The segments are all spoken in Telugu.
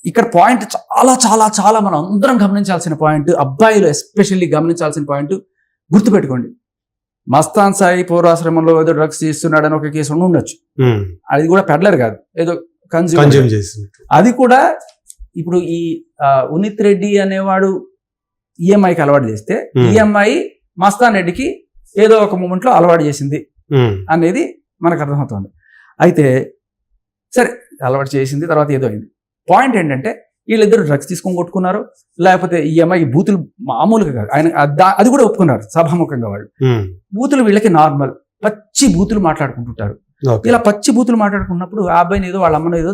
ఇక్కడ పాయింట్ చాలా చాలా చాలా మనం అందరం గమనించాల్సిన పాయింట్, అబ్బాయిలు ఎస్పెషల్లీ గమనించాల్సిన పాయింట్ గుర్తుపెట్టుకోండి. మస్తాన్ సాయి పౌరాశ్రమంలో ఏదో డ్రగ్స్ చేస్తున్నాడని ఒక కేసు ఉండొచ్చు, అది కూడా పెడ్లర్ కాదు, ఏదో కన్జ్యూమ్ చేసి. అది కూడా ఇప్పుడు ఈ ఉనిత్ రెడ్డి అనేవాడు ఈఎంఐకి అలవాటు చేస్తే ఈఎంఐ మస్తాన్ రెడ్డికి ఏదో ఒక మూమెంట్ లో అలవాటు చేసింది అనేది మనకు అర్థమవుతుంది. అయితే సరే అలవాటు చేసింది, తర్వాత ఏదో అయింది. పాయింట్ ఏంటంటే వీళ్ళిద్దరు డ్రగ్స్ తీసుకొని కొట్టుకున్నారు, లేకపోతే ఈఎంఐ బూతులు మామూలుగా కాదు, ఆయన అది కూడా ఒప్పుకున్నారు సభాముఖంగా. వాళ్ళు బూతులు వీళ్ళకి నార్మల్ పచ్చి బూతులు మాట్లాడుకుంటుంటారు. ఇలా పచ్చి బూతులు మాట్లాడుకున్నప్పుడు ఆ అబ్బాయిని ఏదో వాళ్ళ అమ్మను ఏదో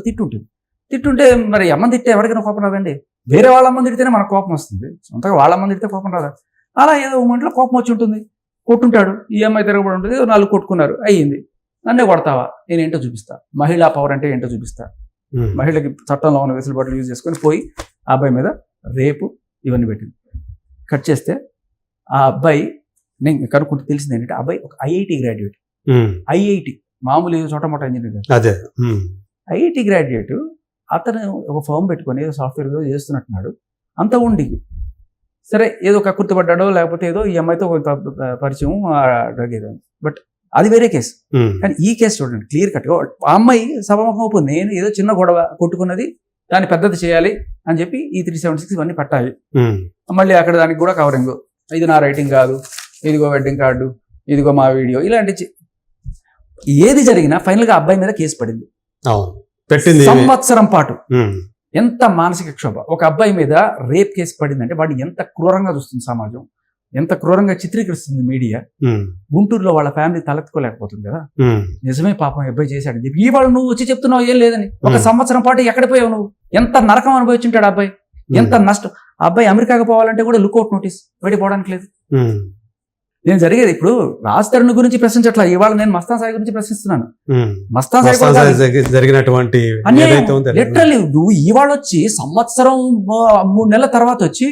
తిట్టుంటే మరి అమ్మని తిట్టే ఎవరికైనా కోపం రాదండి? వేరే వాళ్ళ అమ్మని తిడితేనే మనకు కోపం వస్తుంది, సొంతగా వాళ్ళ అమ్మని తిడితే కోపం రాదా? అలా ఏదో మూమెంట్లో కోపం వచ్చి ఉంటుంది, కొట్టుంటాడు, ఈఎంఐ తిరగబడి ఉంటుంది, 4 కొట్టుకున్నారు, అయ్యింది. నన్నే కొడతావా, నేనేంటో చూపిస్తా, మహిళా పవర్ అంటే ఏంటో చూపిస్తా. మహిళకి చట్టంలో ఉన్న వెసులుబాట్లు యూజ్ చేసుకొని పోయి ఆ అబ్బాయి మీద రేపు ఇవన్నీ పెట్టింది. కట్ చేస్తే ఆ అబ్బాయి, నేను కనుక్కుంటే తెలిసింది ఏంటంటే అబ్బాయి ఒక ఐఐటి గ్రాడ్యుయేట్. ఐఐటి మామూలు చోట మోట ఇంజనీర్, ఐఐటి గ్రాడ్యుయేట్. అతను ఒక ఫర్మ్ పెట్టుకొని ఏదో సాఫ్ట్వేర్ చేస్తున్నట్టున్నాడు. అంత ఉండి సరే ఏదో కక్కుర్తిపడ్డాడో లేకపోతే ఏదో ఈ అమ్మాయితో పరిచయం డ్రగ్ ఏదో, బట్ అది వేరే కేసు. కానీ ఈ కేసు చూడండి, క్లియర్ కట్గా ఆ అమ్మాయి సభాముఖం అవుతుంది, నేను ఏదో చిన్న గొడవ కొట్టుకున్నది, దాన్ని పెద్దది చేయాలి అని చెప్పి ఈ 376 ఇవన్నీ పట్టాలి. మళ్ళీ అక్కడ దానికి కూడా కవరింగ్, ఇది నా రైటింగ్ కాదు, ఇదిగో వెడ్డింగ్ కార్డు, ఇదిగో మా వీడియో, ఇలాంటి ఏది జరిగినా ఫైనల్ గా అబ్బాయి మీద కేసు పడింది. సంవత్సరం పాటు ఎంత మానసిక క్షోభ. ఒక అబ్బాయి మీద రేప్ కేసు పడిందంటే వాడిని ఎంత క్రూరంగా చూస్తుంది సమాజం, ఎంత క్రూరంగా చిత్రీకరిస్తుంది మీడియా. గుంటూరులో వాళ్ళ ఫ్యామిలీ తలెత్తుకోలేకపోతుంది కదా, నిజమే పాపం అబ్బాయి చేశాడని చెప్పి ఇవాళ నువ్వు వచ్చి చెప్తున్నావు ఏం లేదని. ఒక సంవత్సరం పాటు ఎక్కడ పోయావు నువ్వు? ఎంత నరకం అనుభవించుంటాడు అబ్బాయి, ఎంత నష్టం. ఆ అబ్బాయి అమెరికాకి పోవాలంటే కూడా లుక్అవుట్ నోటీస్, వెళ్ళిపోవడానికి లేదు. నేను జరిగేది ఇప్పుడు రాజ్ తరుణ్ గురించి ప్రశ్నించట్లా, ఇవాళ నేను మస్తాన్ సాయి గురించి ప్రశ్నిస్తున్నాను. మస్తాన్ సాయి జరిగినటువంటి లిటరల్లీ నువ్వు ఇవాళ వచ్చి సంవత్సరం 3 నెలల తర్వాత వచ్చి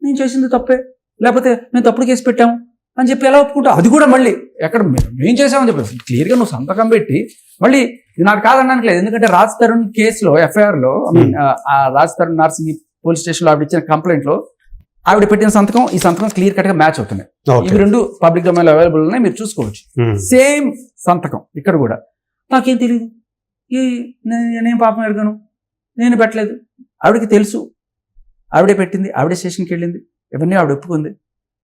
నేను చేసింది తప్పే, లేకపోతే మేము తప్పుడు కేసు పెట్టాము అని చెప్పి ఎలా ఒప్పుకుంటావు? అది కూడా మళ్ళీ ఎక్కడ మేము చేసామని చెప్పి క్లియర్గా నువ్వు సంతకం పెట్టి మళ్ళీ ఇది నాకు కాదనడానికి లేదు. ఎందుకంటే రాజ్ తరుణ్ కేసులో ఎఫ్ఐఆర్ లో రాజ్ తరుణ్ నార్సింగ్ పోలీస్ స్టేషన్ లో ఆవిడ ఇచ్చిన కంప్లైంట్ లో ఆవిడ పెట్టిన సంతకం ఈ సంతకం క్లియర్ కట్ గా మ్యాచ్ అవుతున్నాయి. ఇవి 2 పబ్లిక్ డొమైన్ లో అవైలబుల్ ఉన్నాయి, మీరు చూసుకోవచ్చు. సేమ్ సంతకం ఇక్కడ కూడా. నాకేం తెలియదు, నేను పాపం ఎరగను, నేను పెట్టలేదు. ఆవిడకి తెలుసు, ఆవిడే పెట్టింది, ఆవిడే స్టేషన్కి వెళ్ళింది, ఇవన్నీ ఆవిడ ఒప్పుకుంది.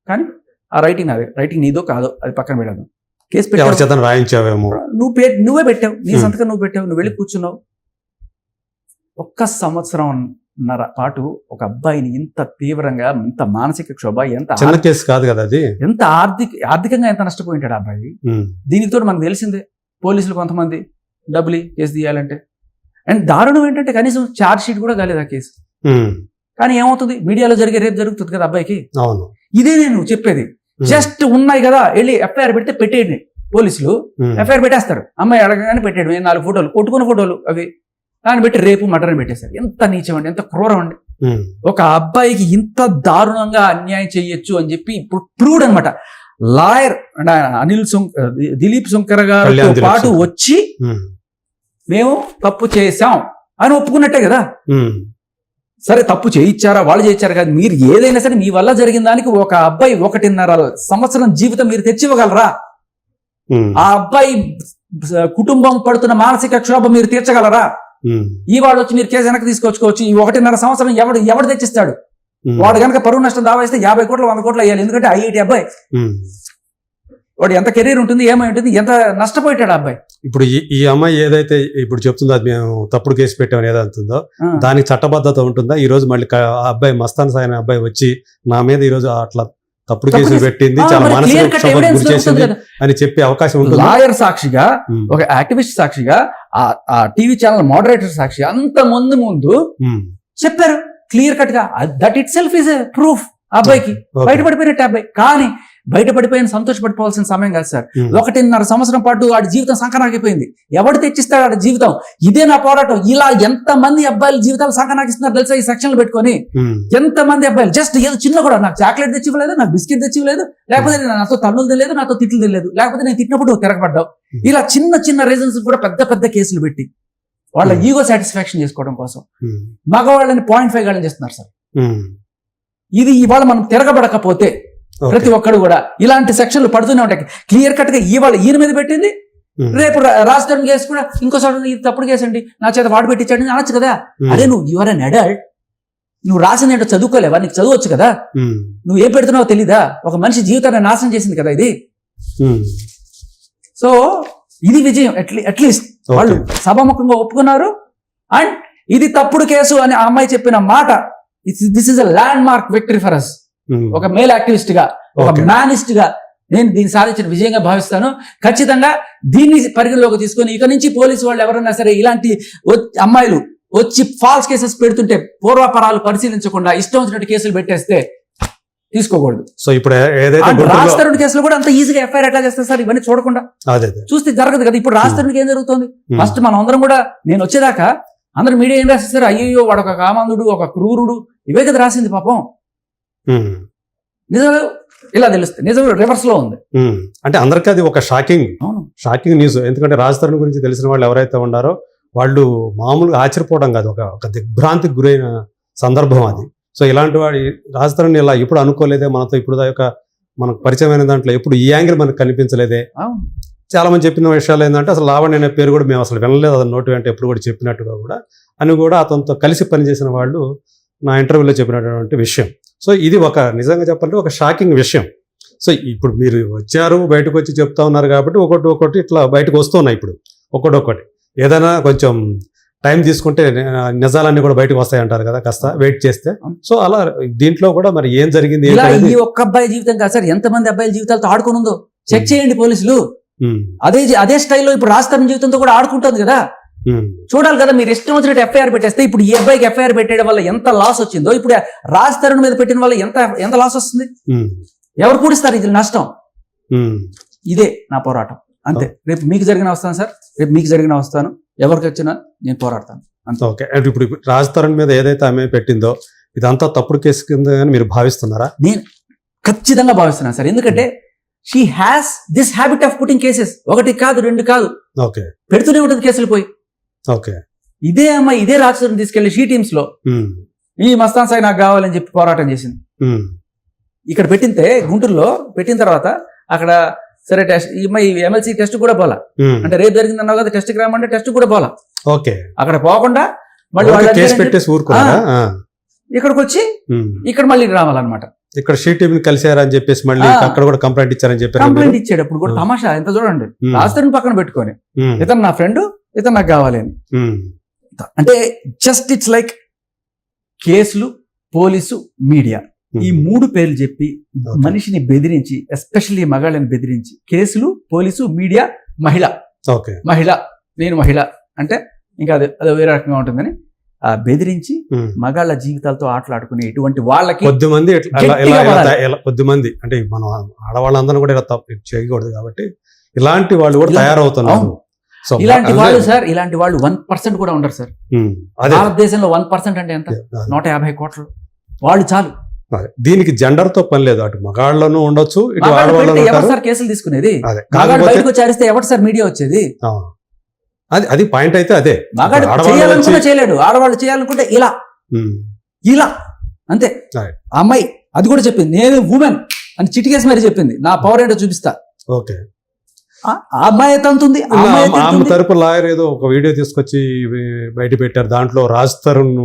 కానీ ఆ రైటింగ్ అదే రైటింగ్ నీదో కాదో అది పక్కన పెట్టాను. కేసు పెట్టావు, రాయించావేమో, నువ్వే పెట్టావు, నీ సంతకం నువ్వు పెట్టావు, నువ్వు వెళ్ళి కూర్చున్నావు. 1 సంవత్సరంన్నర పాటు ఒక అబ్బాయిని ఇంత తీవ్రంగా, ఇంత మానసిక క్షోభ, ఎంత కేసు కాదు కదా అది, ఎంత ఆర్థికంగా ఎంత నష్టపోయింటాడు ఆ అబ్బాయి. దీనితో మనకు తెలిసిందే, పోలీసులు కొంతమంది డబ్బులు కేసు తీయాలంటే. అండ్ దారుణం ఏంటంటే కనీసం ఛార్జ్ షీట్ కూడా కాలేదు ఆ కేసు. కానీ ఏమవుతుంది, మీడియాలో జరిగే రేపు జరుగుతుంది కదా అబ్బాయికి. ఇదే నేను చెప్పేది, జస్ట్ ఉన్నాయి కదా వెళ్ళి ఎఫ్ఐఆర్ పెడితే పెట్టేయండి. పోలీసులు ఎఫ్ఐఆర్ పెట్టేస్తారు, అమ్మాయి అడగగానే పెట్టేయడం, 4 ఫోటోలు, కొట్టుకున్న ఫోటోలు అవి దాన్ని పెట్టి రేపు మర్డర్ పెట్టేశారు. ఎంత నీచం అండి, ఎంత క్రూరం అండి. ఒక అబ్బాయికి ఇంత దారుణంగా అన్యాయం చేయొచ్చు అని చెప్పి ఇప్పుడు ప్రూవ్డ్ అనమాట. లాయర్ దిలీప్ శంకర్ గారితో పాటు వచ్చి మేము తప్పు చేశాం అని ఒప్పుకున్నట్టే కదా. సరే తప్పు చేయించారా, వాళ్ళు చేయించారా కాదు, మీరు ఏదైనా సరే మీ వల్ల జరిగిన దానికి ఒక అబ్బాయి 1.5 సంవత్సరం జీవితం మీరు తెచ్చివ్వగలరా? ఆ అబ్బాయి కుటుంబం పడుతున్న మానసిక క్షోభ మీరు తీర్చగలరా? ఈ వాడు వచ్చి మీరు కేసు వెనక్కి తీసుకొచ్చుకోవచ్చు. ఈ 1.5 సంవత్సరం ఎవడు తెచ్చిస్తాడు? వాడు కనుక పరువు నష్టం దావా వేస్తే 50 కోట్లు 100 కోట్లు అయ్యాలి. ఎందుకంటే ఐఐటి అబ్బాయి, వాడు ఎంత కెరీర్ ఉంటుంది, ఏమై ఉంటుంది, ఎంత నష్టపోయాడు అబ్బాయి. ఇప్పుడు ఈ అమ్మాయి ఏదైతే ఇప్పుడు చెప్తుందో, అది మేము తప్పుడు కేసు పెట్టామని ఏదంటుందో దానికి చట్టబద్ధత ఉంటుందా? ఈ రోజు మళ్ళీ ఆ అబ్బాయి మస్తాన్ సాయి అనే అబ్బాయి వచ్చి నా మీద ఈ రోజు అట్లా తప్పుడు కేసులు పెట్టింది, చాలా మానసిక గురి చేసింది అని చెప్పే అవకాశం ఉంటుంది? లాయర్ సాక్షిగా, ఒక యాక్టివిస్ట్ సాక్షిగా, ఆ టీవీ ఛానల్ మోడరేటర్ సాక్షిగా అంత ముందు చెప్పారు క్లియర్ కట్ గా. That it self is a proof. అబ్బాయికి బయటపడిపోయినట్టు అబ్బాయి. కానీ బయటపడిపోయిన సంతోషపడిపోవాల్సిన సమయం కాదు సార్. 1.5 సంవత్సరం పాటు వాడి జీవితం సంకనాకిపోయింది. ఎవడు తెచ్చిస్తాడు వాడి జీవితం? ఇదే నా పోరాటం. ఇలా ఎంతమంది అబ్బాయిల జీవితాలు సంకనాకిస్తున్నారు తెలుసా ఈ సెక్షన్లు పెట్టుకొని? ఎంతమంది అబ్బాయిలు జస్ట్ ఏదో చిన్న కూడా, నాకు చాక్లెట్ తెచ్చివ్వలేదు, నాకు బిస్కెట్ తెచ్చివ్వలేదు, లేకపోతే నాతో తన్నులు తెలియదు, నాతో తిట్లు తెలియదు, లేకపోతే నేను తిట్టినప్పుడు తిరగబడ్డావు. ఇలా చిన్న రీజన్స్ కూడా పెద్ద కేసులు పెట్టి వాళ్ళ ఈగో సాటిస్ఫాక్షన్ చేసుకోవడం కోసం మగవాళ్ళని 0.5 గాళ్ళని చేస్తున్నారు సార్. ఇది ఇవాళ మనం తిరగబడకపోతే ప్రతి ఒక్కడు కూడా ఇలాంటి సెక్షన్లు పడుతూనే ఉంటాయి. క్లియర్ కట్ గా ఇవాళ ఈయన మీద పెట్టింది, రేపు రాజధాని కేసు కూడా ఇంకోసారి ఇది తప్పుడు కేసు అండి, నా చేత వాడు పెట్టించాడు అనొచ్చు కదా. అదే నువ్వు యువర్ అన్ అడల్ట్, నువ్వు రాసిన ఏంటో చదువుకోలేవా, నీకు చదవచ్చు కదా, నువ్వు ఏం పెడుతున్నావో తెలీదా, ఒక మనిషి జీవితాన్ని నాశనం చేసింది కదా ఇది. సో ఇది విజయం. అట్లీస్ట్ వాళ్ళు సభాముఖంగా ఒప్పుకున్నారు. అండ్ ఇది తప్పుడు కేసు అని ఆ అమ్మాయి చెప్పిన మాట, this is a landmark victory for us. ఒక మేల్ యాక్టివిస్ట్ గా, ఒక మ్యానిస్ట్ గా నేను దీన్ని సాధించిన విజయంగా భావిస్తాను. ఖచ్చితంగా దీన్ని పరిగణలోకి తీసుకొని ఇక నుంచి పోలీసు వాళ్ళు ఎవరన్నా సరే ఇలాంటి అమ్మాయిలు వచ్చి ఫాల్స్ కేసెస్ పెడుతుంటే పూర్వాపరాలు పరిశీలించకుండా ఇష్టం వచ్చినట్టు కేసులు పెట్టేస్తే తీసుకోకూడదు. సో ఇప్పుడు రాజతరుణ్ కేసులో కూడా అంత ఈజీగా ఎఫ్ఐఆర్ ఎట్లా చేస్తారు సార్, ఇవన్నీ చూడకుండా చూస్తే జరగదు కదా. ఇప్పుడు రాజతరుణ్కి ఏం జరుగుతుంది, ఫస్ట్ మనం అందరం కూడా నేను వచ్చేదాకా అందరూ మీడియా ఏం రాసేస్తారు, అయ్యో వాడు ఒక కామాంధుడు, ఒక క్రూరుడు, ఇవే కదా రాసింది పాపం. నిజంగా ఇలా తెలుస్తుంది, నిజం రివర్స్ లో ఉంది. అంటే అందరికీ అది ఒక షాకింగ్ న్యూస్. ఎందుకంటే రాజతరుణ్ గురించి తెలిసిన వాళ్ళు ఎవరైతే ఉన్నారో వాళ్ళు మామూలుగా ఆశ్చర్యపోవడం కాదు, ఒక దిగ్భ్రాంతికి గురైన సందర్భం అది. సో ఇలాంటి వాడి రాజతరుణ్ ఇలా ఎప్పుడు అనుకోలేదే, మనతో ఇప్పుడు దాకా మనకు పరిచయమైన దాంట్లో ఎప్పుడు ఈ యాంగిల్ మనకు కనిపించలేదే. చాలా మంది చెప్పిన విషయాలు ఏంటంటే అసలు లావణ్య అనే పేరు కూడా మేము అసలు వినలేదు, అతని నోటి వెంట ఎప్పుడు కూడా చెప్పినట్టుగా కూడా అని కూడా అతనితో కలిసి పనిచేసిన వాళ్ళు నా ఇంటర్వ్యూలో చెప్పినటువంటి విషయం. సో ఇది ఒక నిజంగా చెప్పాలంటే ఒక షాకింగ్ విషయం. సో ఇప్పుడు మీరు వచ్చారు, బయటకు వచ్చి చెప్తా ఉన్నారు కాబట్టి ఒకటి ఇట్లా బయటకు వస్తున్నాయి. ఇప్పుడు ఒక్కొక్కటి ఏదైనా కొంచెం టైం తీసుకుంటే నిజాలన్నీ కూడా బయటకు వస్తాయి అంటారు కదా, కాస్త వెయిట్ చేస్తే. సో అలా దీంట్లో కూడా మరి ఏం జరిగింది, ఈ ఒక్క అబ్బాయి జీవితం కాదు సార్, ఎంతమంది అబ్బాయిల జీవితాలతో ఆడుకుని ఉందో చెక్ చేయండి పోలీసులు. అదే స్టైల్లో ఇప్పుడు రాజతరుణ్ జీవితంతో కూడా ఆడుకుంటుంది కదా, చూడాలి కదా. మీరు ఇష్టం వచ్చినట్టు ఎఫ్ఐఆర్ పెట్టేస్తే ఇప్పుడు ఈ అబ్బాయికి ఎఫ్ఐఆర్ పెట్టేయడం వల్ల ఎంత లాస్ వచ్చిందో, ఇప్పుడు రాజతరుణ్ మీద పెట్టిన వల్ల ఎంత లాస్ వస్తుంది, ఎవరు కూడిస్తారు ఇది నష్టం. ఇదే నా పోరాటం అంతే. రేపు మీకు జరిగిన వస్తాను సార్, రేపు మీకు జరిగిన వస్తాను, ఎవరికి వచ్చినా నేను పోరాడతాను అంతే. ఓకే. ఇప్పుడు రాజతరుణ్ మీద ఏదైతే ఆమె పెట్టిందో ఇదంతా తప్పుడు కేసు కింద మీరు భావిస్తున్నారా? నేను ఖచ్చితంగా భావిస్తున్నాను సార్. ఎందుకంటే she has this habit of putting cases, ఒకటి కాదు రెండు కాదు, ఓకే, పెడుతూనే ఉంటుంది కేసులు పోయి. ఓకే. ఇదే అమ్మాయి ఇదే రాజతరుణ్ తీసుకెళ్లి షీ టీమ్స్ లో ఈ మస్తాన్ సాయి నాకు కావాలని చెప్పి పోరాటం చేసింది. ఇక్కడ పెట్టింటే గుంటూరులో పెట్టిన తర్వాత అక్కడ సరే టెస్ట్ ఈ ఎమ్మెల్సీ టెస్ట్ కూడా పోలా, అంటే రేపు జరిగింది అన్నావు కదా టెస్ట్ కి రామంటే టెస్ట్ కూడా పోలా. ఓకే. అక్కడ పోకుండా మళ్ళీ ఇక్కడికి వచ్చి ఇక్కడ మళ్ళీ రావాలన్నమాట. ఇక్కడ షీట్ కలిసారని చెప్పేసి మళ్ళీ అక్కడ కూడా కంప్లైంట్ ఇచ్చారని చెప్పారు. కంప్లైంట్ ఇచ్చేటప్పుడు కూడా తమాషా ఎంత చూడండి, రాజతరుణ్ పక్కన పెట్టుకొని ఇతను నా ఫ్రెండ్, ఇతను నాకు కావాలి అని. అంటే జస్ట్ ఇట్స్ లైక్ కేసులు, పోలీసు, మీడియా, ఈ మూడు పేర్లు చెప్పి మనిషిని బెదిరించి, ఎస్పెషల్లీ మగాళ్ళని బెదిరించి, కేసులు, పోలీసు, మీడియా, మహిళ, నేను మహిళ అంటే ఇంకా అది వేరే రకంగా ఉంటుందని బెదిరించి మగాళ్ళ జీవితాలతో ఆటలాడుకునే ఇటువంటి వాళ్ళకి కొద్దిమంది అంటే మనం ఆడవాళ్ళందరూ కూడా ఇలా తప్పు చేయకూడదు కాబట్టి ఇలాంటి వాళ్ళు కూడా తయారవుతున్నారు. ఇలాంటి వాళ్ళు సార్, ఇలాంటి వాళ్ళు 1% కూడా ఉండరు సార్. భారతదేశంలో 1% అంటే ఎంత, 150 కోట్లు వాళ్ళు చాలు. దీనికి జెండర్ తో పని లేదు, అటు మగాళ్ళను ఉండొచ్చు, ఇటు ఆడవాళ్ళు. ఎవరు సార్ కేసులు తీసుకునేది? బయటకు వచ్చారిస్తే ఎవరు సార్ మీడియా వచ్చేది? అది పాయింట్ అయితే అదే. చేయాలనుకుంటే చేయలేడు, ఆడవాళ్ళు చేయాలనుకుంటే ఇలా అంతే. అమ్మాయి అది కూడా చెప్పింది, నేను ఉమెన్ అని చిటికేసి మరి చెప్పింది, నా పవర్ ఏంటో చూపిస్తా. ఓకే. ఆ అమ్మాయి తంతుంది. ఆమె తరపు లాయర్ ఏదో ఒక వీడియో తీసుకొచ్చి బయట పెట్టారు, దాంట్లో రాజతరుణ్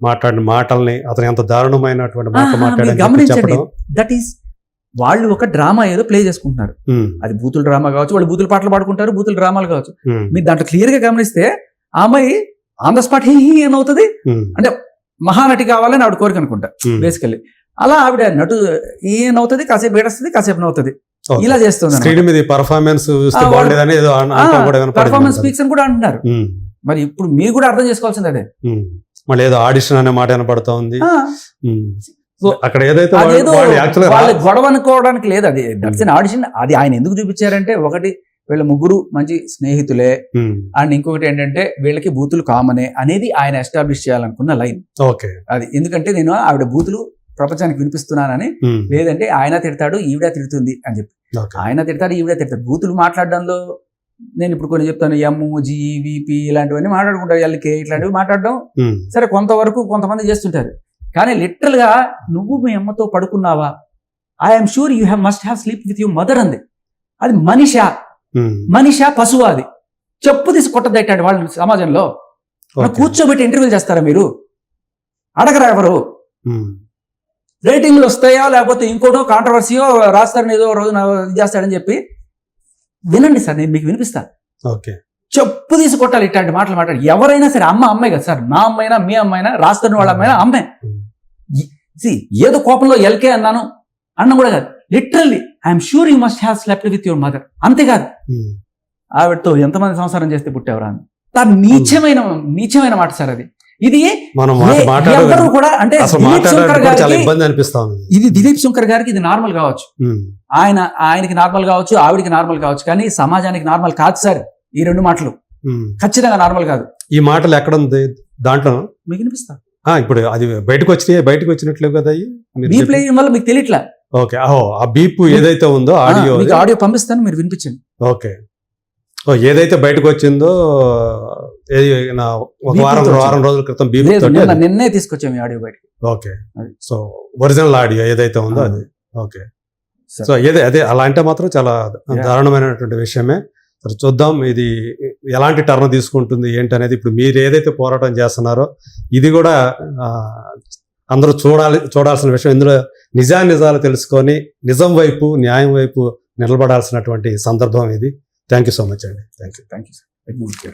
మాట్లాడిన మాటల్ని, అతను ఎంత దారుణమైనటువంటి మాటలు మాట్లాడారు. దట్ ఈస్ వాళ్ళు ఒక డ్రామా ఏదో ప్లే చేసుకుంటున్నారు. అది బూతుల డ్రామా కావచ్చు, వాళ్ళు బూతుల పాటలు పాడుకుంటారు, బూతుల డ్రామాలు కావచ్చు. మీరు దాంట్లో క్లియర్ గా గమనిస్తే ఆ అమ్మాయి ఆన్ ద స్పాట్ హీ ఏమవుతుంది అంటే మహానటి కావాలని ఆవిడ కోరిక అనుకుంటా బేసికల్లీ. అలా ఆవిడ నటు ఏమవుతుంది, కాసేపు ఏడుస్తుంది, కాసేపు నవ్వుతుంది, ఇలా చేస్తుంది. పర్ఫార్మెన్స్ స్పీక్స్ అని కూడా అంటున్నారు. మరి ఇప్పుడు మీరు కూడా అర్థం చేసుకోవాల్సింది అదే. మళ్ళీ ఏదో ఆడిషన్ అనే మాట వినపడతా ఉంది. అక్కడ ఏదైతే వాళ్ళ గొడవ అనుకోవడానికి లేదు, అది దట్స్ ఎన్ ఆడిషన్. అది ఆయన ఎందుకు చూపించారంటే, ఒకటి వీళ్ళ ముగ్గురు మంచి స్నేహితులే, అండ్ ఇంకొకటి ఏంటంటే వీళ్ళకి బూతులు కామనే అనేది ఆయన ఎస్టాబ్లిష్ చేయాలనుకున్న లైన్. ఓకే. అది ఎందుకంటే నేను ఆవిడ బూతులు ప్రపంచానికి వినిపిస్తున్నానని, లేదంటే ఆయన తిడతాడు ఈవిడ తిడుతుంది అని చెప్పి. ఆయన తిడతాడు ఈవిడ తిడతాడు, బూతులు మాట్లాడడంలో నేను ఇప్పుడు కొన్ని చెప్తాను, MG VP ఇలాంటివన్నీ మాట్లాడుకుంటారు, LK ఇట్లాంటివి మాట్లాడడం సరే కొంతవరకు కొంతమంది చేస్తుంటారు. కానీ లిటరల్ గా నువ్వు మీ అమ్మతో పడుకున్నావా, I'm sure you must have sleep with your mother అంది. అది మనిషా పశువా? అది చెప్పు తీసి కొట్టదట్టాడు వాళ్ళు సమాజంలో. కూర్చోబెట్టి ఇంటర్వ్యూలు చేస్తారా మీరు? అడగరా ఎవరు? రేటింగ్లు వస్తాయా లేకపోతే ఇంకోటో కాంట్రవర్సీయో రాస్తారని ఏదో రోజు చేస్తాడని చెప్పి వినండి సార్, నేను మీకు వినిపిస్తా. చెప్పు తీసి కొట్టాలి ఇట్లాంటి మాటలు మాట్లాడి. ఎవరైనా సరే అమ్మాయి కదా సార్, నా అమ్మైనా మీ అమ్మైనా రాస్తున్న వాళ్ళ అమ్మైనా అమ్మాయి. ఏదో కోపంలో LK అన్నాను అన్న కూడా కాదు, literally I'm sure you must have slept with your mother. అంతేకాదు ఆవిడతో ఎంతమంది సంసారం చేస్తే పుట్టేవరా అని. నీచమైన మాట సార్ అది. ఇది ఎవరు కూడా అంటే దిలీప్ శంకర్ గారికి ఇది నార్మల్ కావచ్చు, ఆయనకి నార్మల్ కావచ్చు, ఆవిడికి నార్మల్ కావచ్చు, కానీ సమాజానికి నార్మల్ కాదు సార్ ఈ రెండు మాటలు. ఖచ్చితంగా నార్మల్ కాదు. ఈ మాటలు ఎక్కడ ఉంది దాంట్లో మీకు వినిపిస్తా. ఇప్పుడు అది బయటకు వచ్చినట్లు కదా, బీప్ వల్ల మీకు తెలియట్లా. ఓకే, ఆ బీప్ ఏదైతే ఉందో ఆడియో పంపిస్తాను, మీరు వినిపించండి. ఓకే, ఏదైతే బయటకు వచ్చిందో ఒక వారం రోజుల క్రితం బీప్ నిన్నే తీసుకొచ్చాము ఆడియో బయటకి. ఓకే, సో ఒరిజినల్ ఆడియో ఏదైతే ఉందో అది. ఓకే, సో అదే అలా అంటే మాత్రం చాలా దారుణమైనటువంటి విషయమే. చూద్దాం ఇది ఎలాంటి టర్న్ తీసుకుంటుంది ఏంటనేది. ఇప్పుడు మీరు ఏదైతే పోరాటం చేస్తున్నారో ఇది కూడా అందరూ చూడాల్సిన విషయం. ఇందులో నిజాలు తెలుసుకొని నిజం వైపు, న్యాయం వైపు నిలబడాల్సినటువంటి సందర్భం ఇది. థ్యాంక్ యూ సో మచ్ అండి. Thank you.